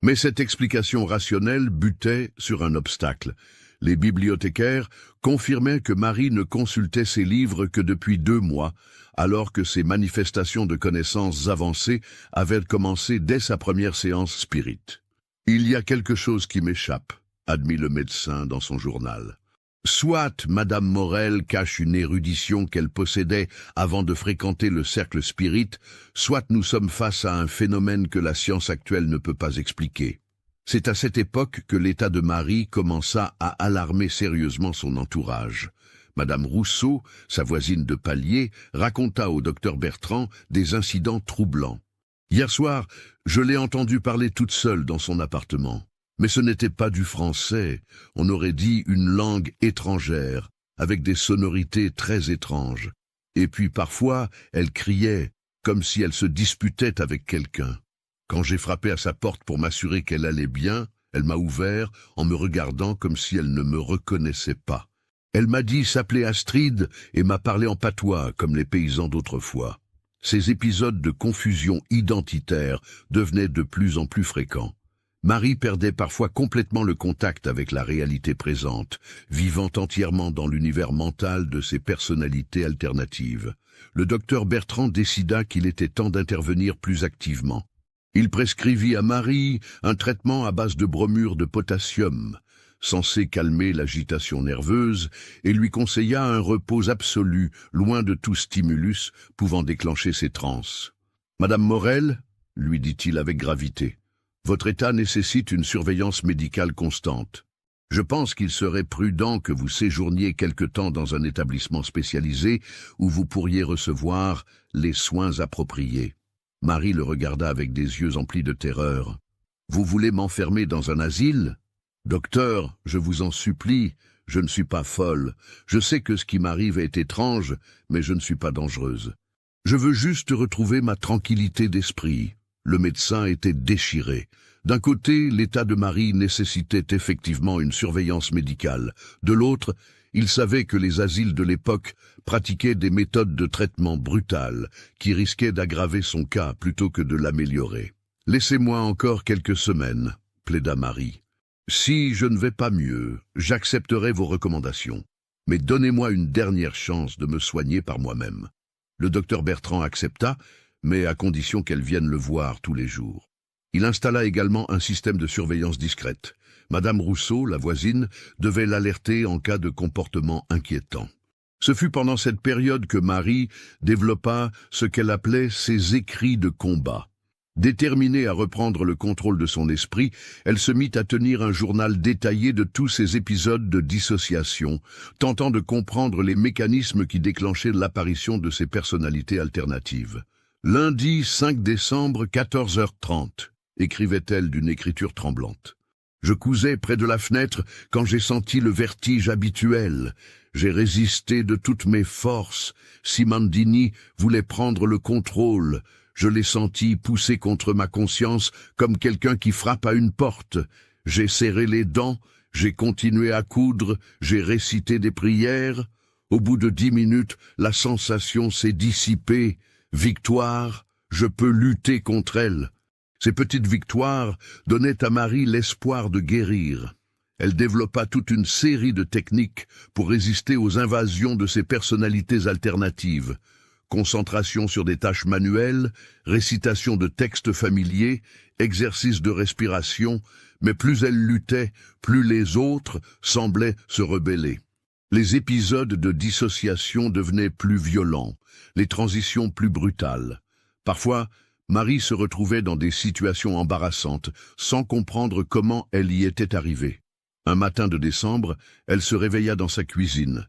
Mais cette explication rationnelle butait sur un obstacle. Les bibliothécaires confirmaient que Marie ne consultait ses livres que depuis 2 mois, alors que ses manifestations de connaissances avancées avaient commencé dès sa première séance spirit. « Il y a quelque chose qui m'échappe », admit le médecin dans son journal. Soit Madame Morel cache une érudition qu'elle possédait avant de fréquenter le cercle spirit, soit nous sommes face à un phénomène que la science actuelle ne peut pas expliquer. C'est à cette époque que l'état de Marie commença à alarmer sérieusement son entourage. Madame Rousseau, sa voisine de palier, raconta au docteur Bertrand des incidents troublants. « Hier soir, je l'ai entendue parler toute seule dans son appartement. Mais ce n'était pas du français, on aurait dit une langue étrangère, avec des sonorités très étranges. Et puis parfois, elle criait, comme si elle se disputait avec quelqu'un. Quand j'ai frappé à sa porte pour m'assurer qu'elle allait bien, elle m'a ouvert en me regardant comme si elle ne me reconnaissait pas. Elle m'a dit s'appeler Astrid et m'a parlé en patois, comme les paysans d'autrefois. Ces épisodes de confusion identitaire devenaient de plus en plus fréquents. Marie perdait parfois complètement le contact avec la réalité présente, vivant entièrement dans l'univers mental de ses personnalités alternatives. Le docteur Bertrand décida qu'il était temps d'intervenir plus activement. Il prescrivit à Marie un traitement à base de bromure de potassium, censé calmer l'agitation nerveuse, et lui conseilla un repos absolu, loin de tout stimulus pouvant déclencher ses transes. « Madame Morel, lui dit-il avec gravité, votre état nécessite une surveillance médicale constante. Je pense qu'il serait prudent que vous séjourniez quelque temps dans un établissement spécialisé où vous pourriez recevoir les soins appropriés. » Marie le regarda avec des yeux emplis de terreur. « Vous voulez m'enfermer dans un asile ? Docteur, je vous en supplie, je ne suis pas folle. Je sais que ce qui m'arrive est étrange, mais je ne suis pas dangereuse. Je veux juste retrouver ma tranquillité d'esprit. » Le médecin était déchiré. D'un côté, l'état de Marie nécessitait effectivement une surveillance médicale. De l'autre, il savait que les asiles de l'époque pratiquaient des méthodes de traitement brutales qui risquaient d'aggraver son cas plutôt que de l'améliorer. « Laissez-moi encore quelques semaines, » plaida Marie. « Si je ne vais pas mieux, j'accepterai vos recommandations. Mais donnez-moi une dernière chance de me soigner par moi-même. » Le docteur Bertrand accepta, mais à condition qu'elle vienne le voir tous les jours. Il installa également un système de surveillance discrète. Madame Rousseau, la voisine, devait l'alerter en cas de comportement inquiétant. Ce fut pendant cette période que Marie développa ce qu'elle appelait ses écrits de combat. Déterminée à reprendre le contrôle de son esprit, elle se mit à tenir un journal détaillé de tous ses épisodes de dissociation, tentant de comprendre les mécanismes qui déclenchaient l'apparition de ces personnalités alternatives. Lundi 5 décembre, 14h30, écrivait-elle d'une écriture tremblante. Je cousais près de la fenêtre quand j'ai senti le vertige habituel. J'ai résisté de toutes mes forces. Simandini voulait prendre le contrôle. Je l'ai senti pousser contre ma conscience comme quelqu'un qui frappe à une porte. J'ai serré les dents, J'ai continué à coudre, j'ai récité des prières. Au bout de 10 minutes, la sensation s'est dissipée. Victoire, je peux lutter contre elle. Ces petites victoires donnaient à Marie l'espoir de guérir. Elle développa toute une série de techniques pour résister aux invasions de ses personnalités alternatives. Concentration sur des tâches manuelles, récitation de textes familiers, exercice de respiration, mais plus elle luttait, plus les autres semblaient se rebeller. Les épisodes de dissociation devenaient plus violents, les transitions plus brutales. Parfois, Marie se retrouvait dans des situations embarrassantes, sans comprendre comment elle y était arrivée. Un matin de décembre, elle se réveilla dans sa cuisine.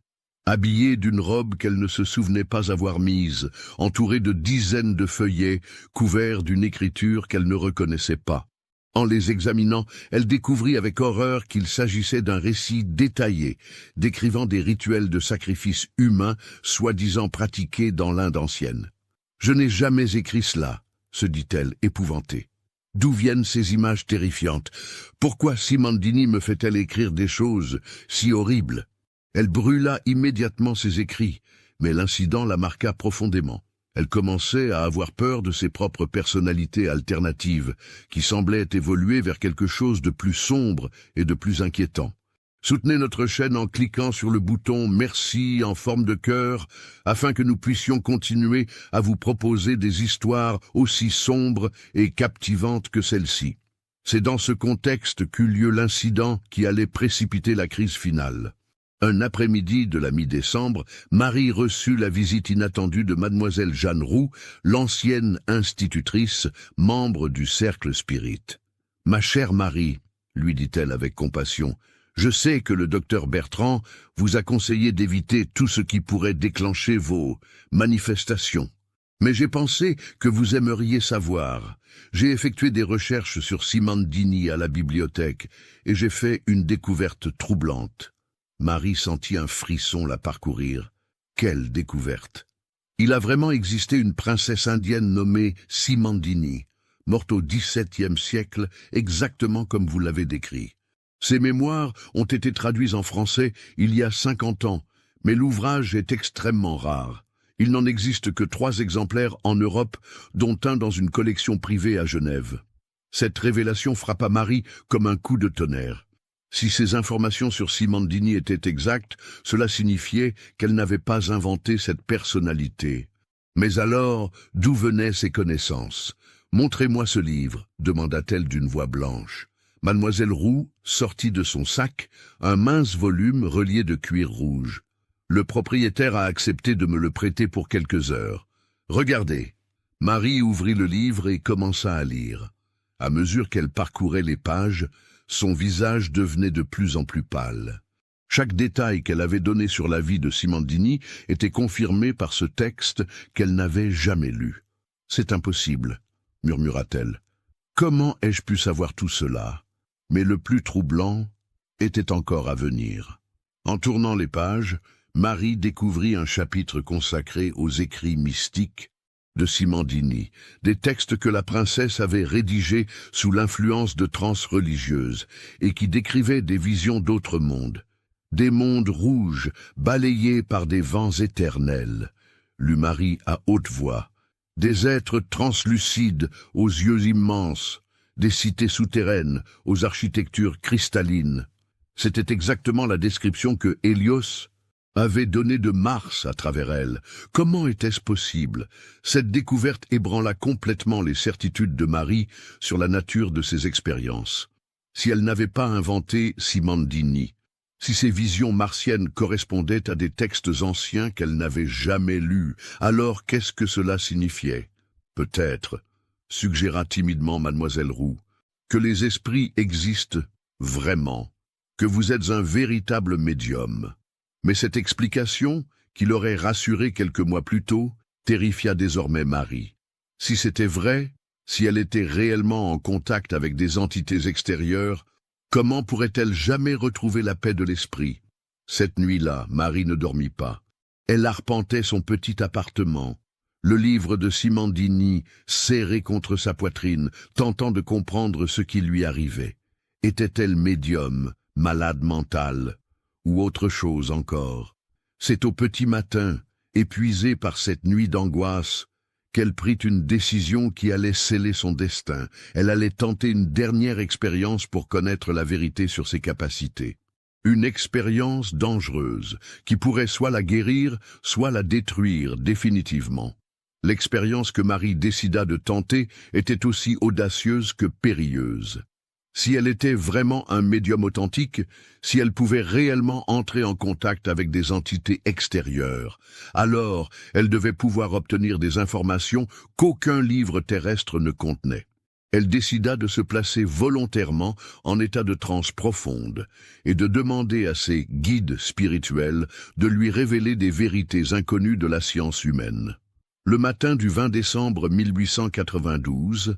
Habillée d'une robe qu'elle ne se souvenait pas avoir mise, entourée de dizaines de feuillets, couverts d'une écriture qu'elle ne reconnaissait pas. En les examinant, elle découvrit avec horreur qu'il s'agissait d'un récit détaillé, décrivant des rituels de sacrifice humains, soi-disant pratiqués dans l'Inde ancienne. « Je n'ai jamais écrit cela », se dit-elle, épouvantée. « D'où viennent ces images terrifiantes? Pourquoi Simandini me fait-elle écrire des choses si horribles ?» Elle brûla immédiatement ses écrits, mais l'incident la marqua profondément. Elle commençait à avoir peur de ses propres personnalités alternatives, qui semblaient évoluer vers quelque chose de plus sombre et de plus inquiétant. Soutenez notre chaîne en cliquant sur le bouton « Merci » en forme de cœur, afin que nous puissions continuer à vous proposer des histoires aussi sombres et captivantes que celle-ci. C'est dans ce contexte qu'eut lieu l'incident qui allait précipiter la crise finale. Un après-midi de la mi-décembre, Marie reçut la visite inattendue de mademoiselle Jeanne Roux, l'ancienne institutrice, membre du Cercle Spirit. « Ma chère Marie, » lui dit-elle avec compassion, « je sais que le docteur Bertrand vous a conseillé d'éviter tout ce qui pourrait déclencher vos manifestations. Mais j'ai pensé que vous aimeriez savoir. J'ai effectué des recherches sur Simandini à la bibliothèque et j'ai fait une découverte troublante. » Marie sentit un frisson la parcourir. Quelle découverte! Il a vraiment existé une princesse indienne nommée Simandini, morte au XVIIe siècle, exactement comme vous l'avez décrit. Ses mémoires ont été traduits en français il y a 50 ans, mais l'ouvrage est extrêmement rare. Il n'en existe que 3 exemplaires en Europe, dont un dans une collection privée à Genève. Cette révélation frappa Marie comme un coup de tonnerre. Si ces informations sur Simandini étaient exactes, cela signifiait qu'elle n'avait pas inventé cette personnalité. Mais alors, d'où venaient ces connaissances? « Montrez-moi ce livre », demanda-t-elle d'une voix blanche. Mademoiselle Roux sortit de son sac un mince volume relié de cuir rouge. Le propriétaire a accepté de me le prêter pour quelques heures. Regardez. Marie ouvrit le livre et commença à lire. À mesure qu'elle parcourait les pages, son visage devenait de plus en plus pâle. Chaque détail qu'elle avait donné sur la vie de Simandini était confirmé par ce texte qu'elle n'avait jamais lu. « C'est impossible », murmura-t-elle. « Comment ai-je pu savoir tout cela ?» Mais le plus troublant était encore à venir. En tournant les pages, Marie découvrit un chapitre consacré aux écrits mystiques de Simandini, des textes que la princesse avait rédigés sous l'influence de transes religieuses et qui décrivaient des visions d'autres mondes. Des mondes rouges, balayés par des vents éternels, lut Marie à haute voix. Des êtres translucides aux yeux immenses, des cités souterraines aux architectures cristallines. C'était exactement la description que Hélios avait donnée de Mars à travers elle. Comment était-ce possible? Cette découverte ébranla complètement les certitudes de Marie sur la nature de ses expériences. Si elle n'avait pas inventé Simandini, si ces visions martiennes correspondaient à des textes anciens qu'elle n'avait jamais lus, alors qu'est-ce que cela signifiait? Peut-être, suggéra timidement mademoiselle Roux, que les esprits existent vraiment, que vous êtes un véritable médium. Mais cette explication, qui l'aurait rassurée quelques mois plus tôt, terrifia désormais Marie. Si c'était vrai, si elle était réellement en contact avec des entités extérieures, comment pourrait-elle jamais retrouver la paix de l'esprit? Cette nuit-là, Marie ne dormit pas. Elle arpentait son petit appartement, le livre de Simandini serré contre sa poitrine, tentant de comprendre ce qui lui arrivait. Était-elle médium, malade mental, ou autre chose encore. C'est au petit matin, épuisée par cette nuit d'angoisse, qu'elle prit une décision qui allait sceller son destin. Elle allait tenter une dernière expérience pour connaître la vérité sur ses capacités. Une expérience dangereuse, qui pourrait soit la guérir, soit la détruire définitivement. L'expérience que Marie décida de tenter était aussi audacieuse que périlleuse. Si elle était vraiment un médium authentique, si elle pouvait réellement entrer en contact avec des entités extérieures, alors elle devait pouvoir obtenir des informations qu'aucun livre terrestre ne contenait. Elle décida de se placer volontairement en état de transe profonde et de demander à ses guides spirituels de lui révéler des vérités inconnues de la science humaine. Le matin du 20 décembre 1892,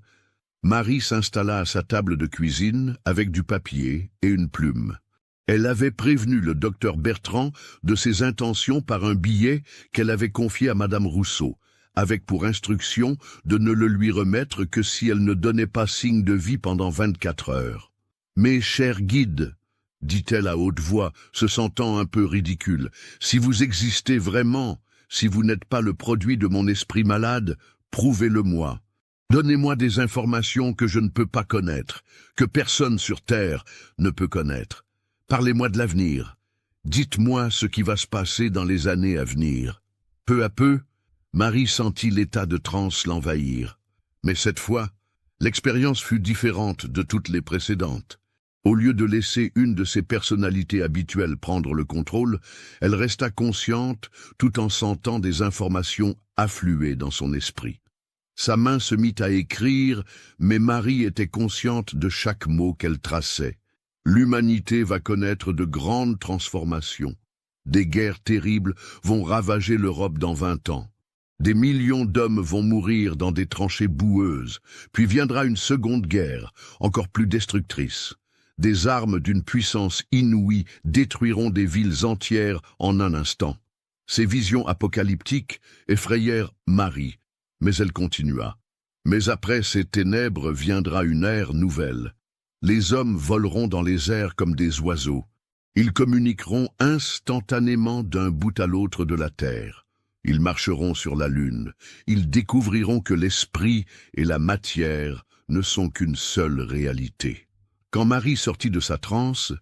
Marie s'installa à sa table de cuisine avec du papier et une plume. Elle avait prévenu le docteur Bertrand de ses intentions par un billet qu'elle avait confié à Madame Rousseau, avec pour instruction de ne le lui remettre que si elle ne donnait pas signe de vie pendant 24 heures. « Mes chers guides, dit-elle à haute voix, se sentant un peu ridicule, si vous existez vraiment, si vous n'êtes pas le produit de mon esprit malade, prouvez-le-moi. Donnez-moi des informations que je ne peux pas connaître, que personne sur Terre ne peut connaître. Parlez-moi de l'avenir. Dites-moi ce qui va se passer dans les années à venir. » Peu à peu, Marie sentit l'état de transe l'envahir. Mais cette fois, l'expérience fut différente de toutes les précédentes. Au lieu de laisser une de ses personnalités habituelles prendre le contrôle, elle resta consciente tout en sentant des informations affluer dans son esprit. Sa main se mit à écrire, mais Marie était consciente de chaque mot qu'elle traçait. L'humanité va connaître de grandes transformations. Des guerres terribles vont ravager l'Europe dans 20 ans. Des millions d'hommes vont mourir dans des tranchées boueuses, puis viendra une seconde guerre, encore plus destructrice. Des armes d'une puissance inouïe détruiront des villes entières en un instant. Ces visions apocalyptiques effrayèrent Marie, mais elle continua. Mais après ces ténèbres viendra une ère nouvelle. Les hommes voleront dans les airs comme des oiseaux. Ils communiqueront instantanément d'un bout à l'autre de la terre. Ils marcheront sur la lune. Ils découvriront que l'esprit et la matière ne sont qu'une seule réalité. Quand Marie sortit de sa transe,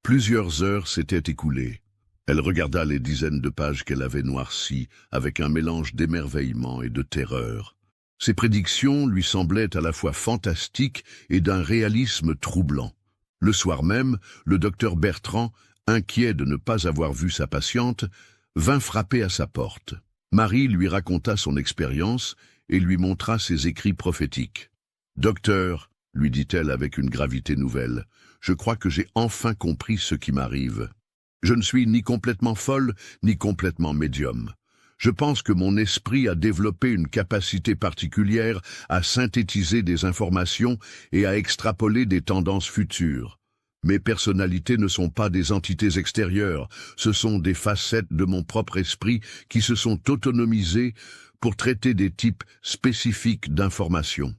plusieurs heures s'étaient écoulées. Elle regarda les dizaines de pages qu'elle avait noircies avec un mélange d'émerveillement et de terreur. Ses prédictions lui semblaient à la fois fantastiques et d'un réalisme troublant. Le soir même, le docteur Bertrand, inquiet de ne pas avoir vu sa patiente, vint frapper à sa porte. Marie lui raconta son expérience et lui montra ses écrits prophétiques. « Docteur, lui dit-elle avec une gravité nouvelle, je crois que j'ai enfin compris ce qui m'arrive. Je ne suis ni complètement folle, ni complètement médium. Je pense que mon esprit a développé une capacité particulière à synthétiser des informations et à extrapoler des tendances futures. Mes personnalités ne sont pas des entités extérieures, ce sont des facettes de mon propre esprit qui se sont autonomisées pour traiter des types spécifiques d'informations.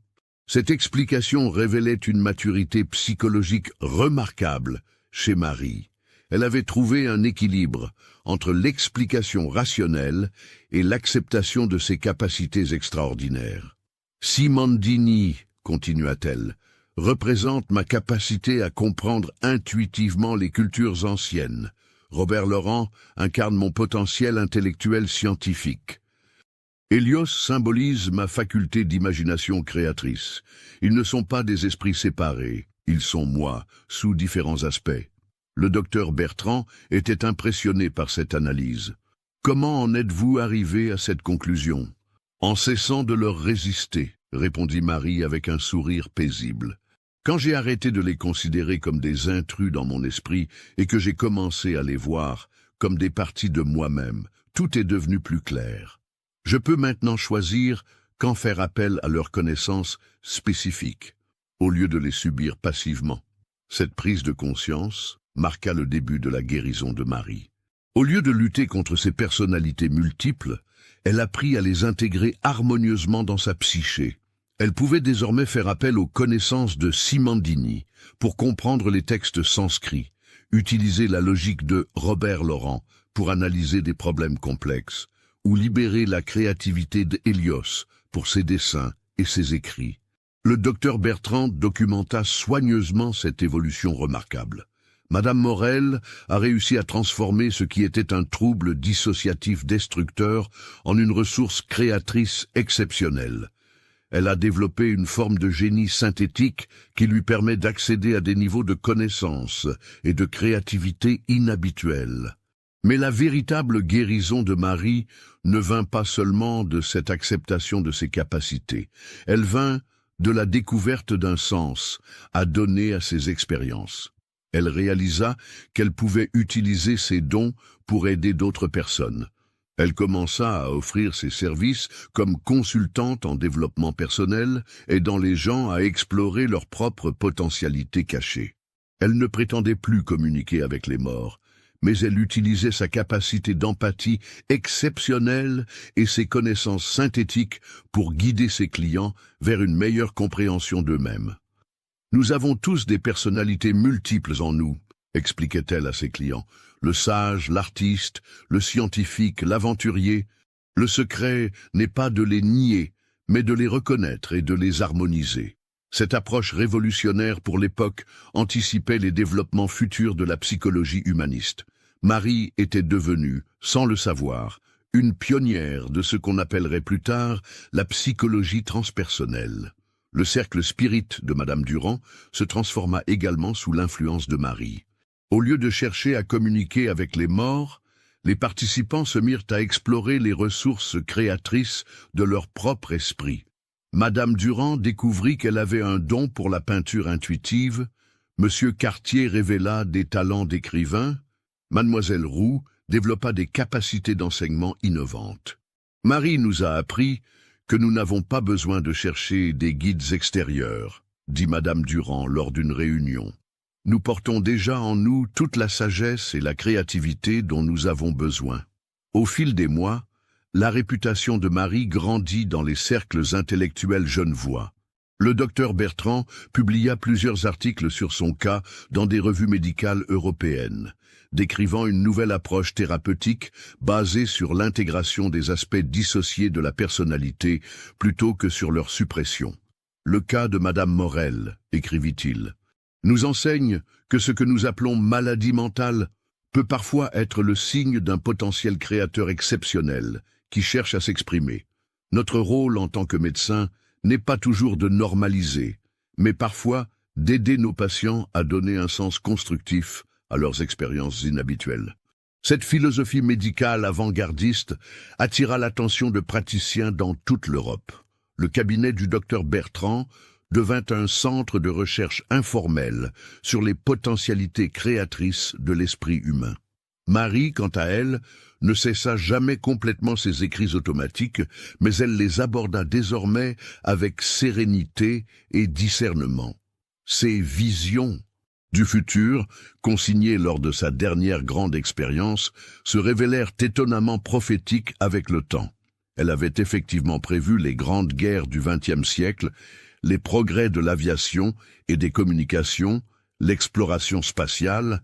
Cette explication révélait une maturité psychologique remarquable chez Marie. Elle avait trouvé un équilibre entre l'explication rationnelle et l'acceptation de ses capacités extraordinaires. « Simandini, continua-t-elle, représente ma capacité à comprendre intuitivement les cultures anciennes. Robert Laurent incarne mon potentiel intellectuel scientifique. Hélios symbolise ma faculté d'imagination créatrice. Ils ne sont pas des esprits séparés, ils sont moi, sous différents aspects. » Le docteur Bertrand était impressionné par cette analyse. « Comment en êtes-vous arrivé à cette conclusion ?»« En cessant de leur résister, » répondit Marie avec un sourire paisible. « Quand j'ai arrêté de les considérer comme des intrus dans mon esprit et que j'ai commencé à les voir comme des parties de moi-même, tout est devenu plus clair. Je peux maintenant choisir quand faire appel à leurs connaissances spécifiques, au lieu de les subir passivement. » Cette prise de conscience marqua le début de la guérison de Marie. Au lieu de lutter contre ses personnalités multiples, elle apprit à les intégrer harmonieusement dans sa psyché. Elle pouvait désormais faire appel aux connaissances de Simandini pour comprendre les textes sanscrits, utiliser la logique de Robert Laurent pour analyser des problèmes complexes, ou libérer la créativité d'Hélios pour ses dessins et ses écrits. Le docteur Bertrand documenta soigneusement cette évolution remarquable. Madame Morel a réussi à transformer ce qui était un trouble dissociatif destructeur en une ressource créatrice exceptionnelle. Elle a développé une forme de génie synthétique qui lui permet d'accéder à des niveaux de connaissance et de créativité inhabituels. Mais la véritable guérison de Marie ne vint pas seulement de cette acceptation de ses capacités. Elle vint de la découverte d'un sens à donner à ses expériences. Elle réalisa qu'elle pouvait utiliser ses dons pour aider d'autres personnes. Elle commença à offrir ses services comme consultante en développement personnel, aidant les gens à explorer leurs propres potentialités cachées. Elle ne prétendait plus communiquer avec les morts, mais elle utilisait sa capacité d'empathie exceptionnelle et ses connaissances synthétiques pour guider ses clients vers une meilleure compréhension d'eux-mêmes. Nous avons tous des personnalités multiples en nous, expliquait-elle à ses clients. Le sage, l'artiste, le scientifique, l'aventurier. Le secret n'est pas de les nier, mais de les reconnaître et de les harmoniser. Cette approche révolutionnaire pour l'époque anticipait les développements futurs de la psychologie humaniste. Marie était devenue, sans le savoir, une pionnière de ce qu'on appellerait plus tard la psychologie transpersonnelle. Le cercle spirit de Madame Durand se transforma également sous l'influence de Marie. Au lieu de chercher à communiquer avec les morts, les participants se mirent à explorer les ressources créatrices de leur propre esprit. Madame Durand découvrit qu'elle avait un don pour la peinture intuitive, Monsieur Cartier révéla des talents d'écrivain, Mademoiselle Roux développa des capacités d'enseignement innovantes. Marie nous a appris que nous n'avons pas besoin de chercher des guides extérieurs, dit Madame Durand lors d'une réunion. Nous portons déjà en nous toute la sagesse et la créativité dont nous avons besoin. Au fil des mois, la réputation de Marie grandit dans les cercles intellectuels genevois. Le docteur Bertrand publia plusieurs articles sur son cas dans des revues médicales européennes, décrivant une nouvelle approche thérapeutique basée sur l'intégration des aspects dissociés de la personnalité plutôt que sur leur suppression. Le cas de Madame Morel, écrivit-il, nous enseigne que ce que nous appelons maladie mentale peut parfois être le signe d'un potentiel créateur exceptionnel qui cherche à s'exprimer. Notre rôle en tant que médecin n'est pas toujours de normaliser, mais parfois d'aider nos patients à donner un sens constructif à leurs expériences inhabituelles. Cette philosophie médicale avant-gardiste attira l'attention de praticiens dans toute l'Europe. Le cabinet du docteur Bertrand devint un centre de recherche informel sur les potentialités créatrices de l'esprit humain. Marie, quant à elle, ne cessa jamais complètement ses écrits automatiques, mais elle les aborda désormais avec sérénité et discernement. Ses visions du futur, consignées lors de sa dernière grande expérience, se révélèrent étonnamment prophétiques avec le temps. Elle avait effectivement prévu les grandes guerres du XXe siècle, les progrès de l'aviation et des communications, l'exploration spatiale.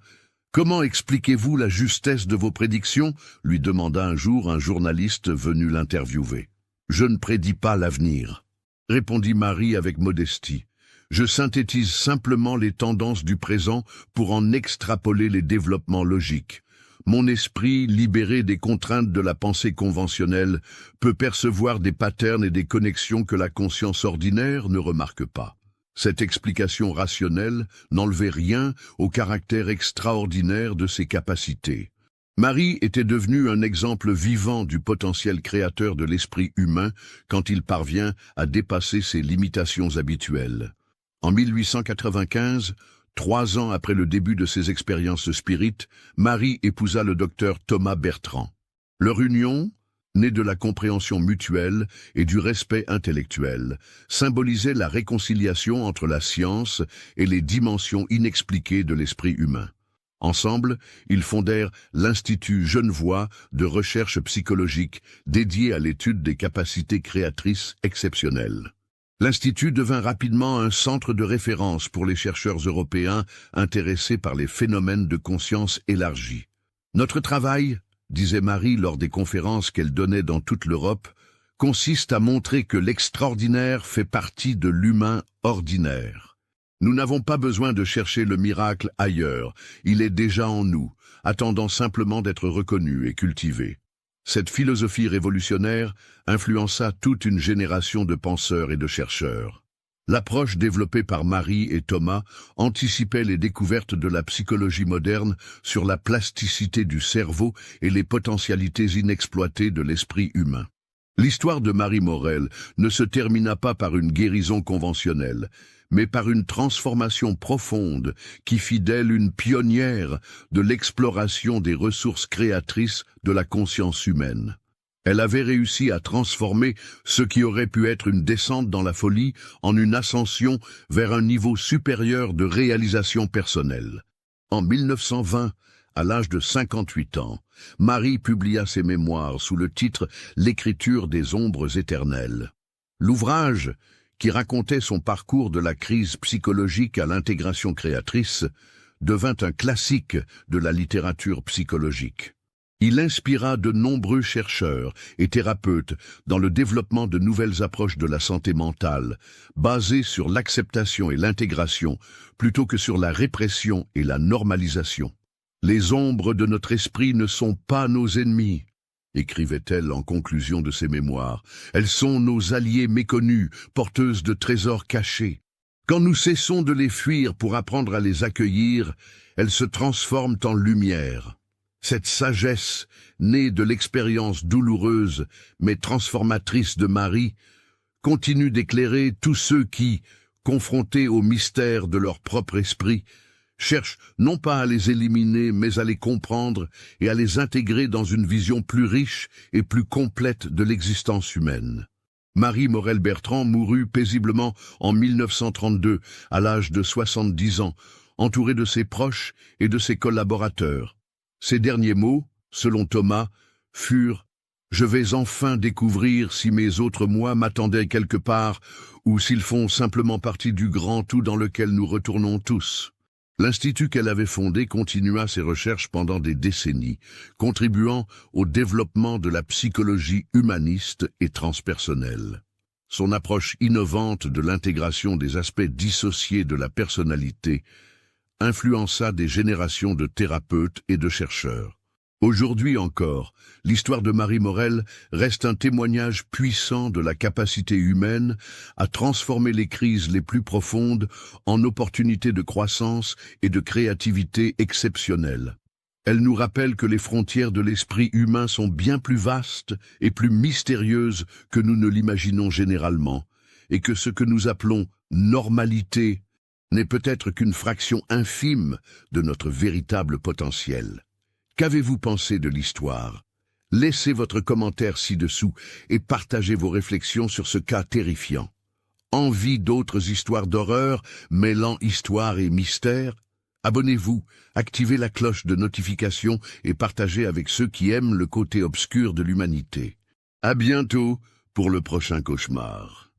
Comment expliquez-vous la justesse de vos prédictions ? Lui demanda un jour un journaliste venu l'interviewer. Je ne prédis pas l'avenir, répondit Marie avec modestie. Je synthétise simplement les tendances du présent pour en extrapoler les développements logiques. Mon esprit, libéré des contraintes de la pensée conventionnelle, peut percevoir des patterns et des connexions que la conscience ordinaire ne remarque pas. Cette explication rationnelle n'enlevait rien au caractère extraordinaire de ses capacités. Marie était devenue un exemple vivant du potentiel créateur de l'esprit humain quand il parvient à dépasser ses limitations habituelles. En 1895, 3 ans après le début de ses expériences spirites, Marie épousa le docteur Thomas Bertrand. Leur union, née de la compréhension mutuelle et du respect intellectuel, symbolisait la réconciliation entre la science et les dimensions inexpliquées de l'esprit humain. Ensemble, ils fondèrent l'Institut genevois de recherche psychologique dédié à l'étude des capacités créatrices exceptionnelles. L'Institut devint rapidement un centre de référence pour les chercheurs européens intéressés par les phénomènes de conscience élargie. Notre travail, disait Marie lors des conférences qu'elle donnait dans toute l'Europe, consiste à montrer que l'extraordinaire fait partie de l'humain ordinaire. Nous n'avons pas besoin de chercher le miracle ailleurs, il est déjà en nous, attendant simplement d'être reconnu et cultivé. Cette philosophie révolutionnaire influença toute une génération de penseurs et de chercheurs. L'approche développée par Marie et Thomas anticipait les découvertes de la psychologie moderne sur la plasticité du cerveau et les potentialités inexploitées de l'esprit humain. L'histoire de Marie Morel ne se termina pas par une guérison conventionnelle, mais par une transformation profonde qui fit d'elle une pionnière de l'exploration des ressources créatrices de la conscience humaine. Elle avait réussi à transformer ce qui aurait pu être une descente dans la folie en une ascension vers un niveau supérieur de réalisation personnelle. En 1920, à l'âge de 58 ans, Marie publia ses mémoires sous le titre « L'écriture des ombres éternelles ». L'ouvrage, qui racontait son parcours de la crise psychologique à l'intégration créatrice, devint un classique de la littérature psychologique. Il inspira de nombreux chercheurs et thérapeutes dans le développement de nouvelles approches de la santé mentale, basées sur l'acceptation et l'intégration, plutôt que sur la répression et la normalisation. Les ombres de notre esprit ne sont pas nos ennemis, écrivait-elle en conclusion de ses mémoires. Elles sont nos alliés méconnus, porteuses de trésors cachés. Quand nous cessons de les fuir pour apprendre à les accueillir, elles se transforment en lumière. Cette sagesse, née de l'expérience douloureuse mais transformatrice de Marie, continue d'éclairer tous ceux qui, confrontés au mystère de leur propre esprit, cherchent non pas à les éliminer, mais à les comprendre et à les intégrer dans une vision plus riche et plus complète de l'existence humaine. Marie Morel-Bertrand mourut paisiblement en 1932, à l'âge de 70 ans, entourée de ses proches et de ses collaborateurs. Ses derniers mots, selon Thomas, furent « Je vais enfin découvrir si mes autres moi m'attendaient quelque part ou s'ils font simplement partie du grand tout dans lequel nous retournons tous. » L'Institut qu'elle avait fondé continua ses recherches pendant des décennies, contribuant au développement de la psychologie humaniste et transpersonnelle. Son approche innovante de l'intégration des aspects dissociés de la personnalité influença des générations de thérapeutes et de chercheurs. Aujourd'hui encore, l'histoire de Marie Morel reste un témoignage puissant de la capacité humaine à transformer les crises les plus profondes en opportunités de croissance et de créativité exceptionnelles. Elle nous rappelle que les frontières de l'esprit humain sont bien plus vastes et plus mystérieuses que nous ne l'imaginons généralement, et que ce que nous appelons « normalité » n'est peut-être qu'une fraction infime de notre véritable potentiel. Qu'avez-vous pensé de l'histoire? Laissez votre commentaire ci-dessous et partagez vos réflexions sur ce cas terrifiant. Envie d'autres histoires d'horreur mêlant histoire et mystère? Abonnez-vous, activez la cloche de notification et partagez avec ceux qui aiment le côté obscur de l'humanité. À bientôt pour le prochain cauchemar.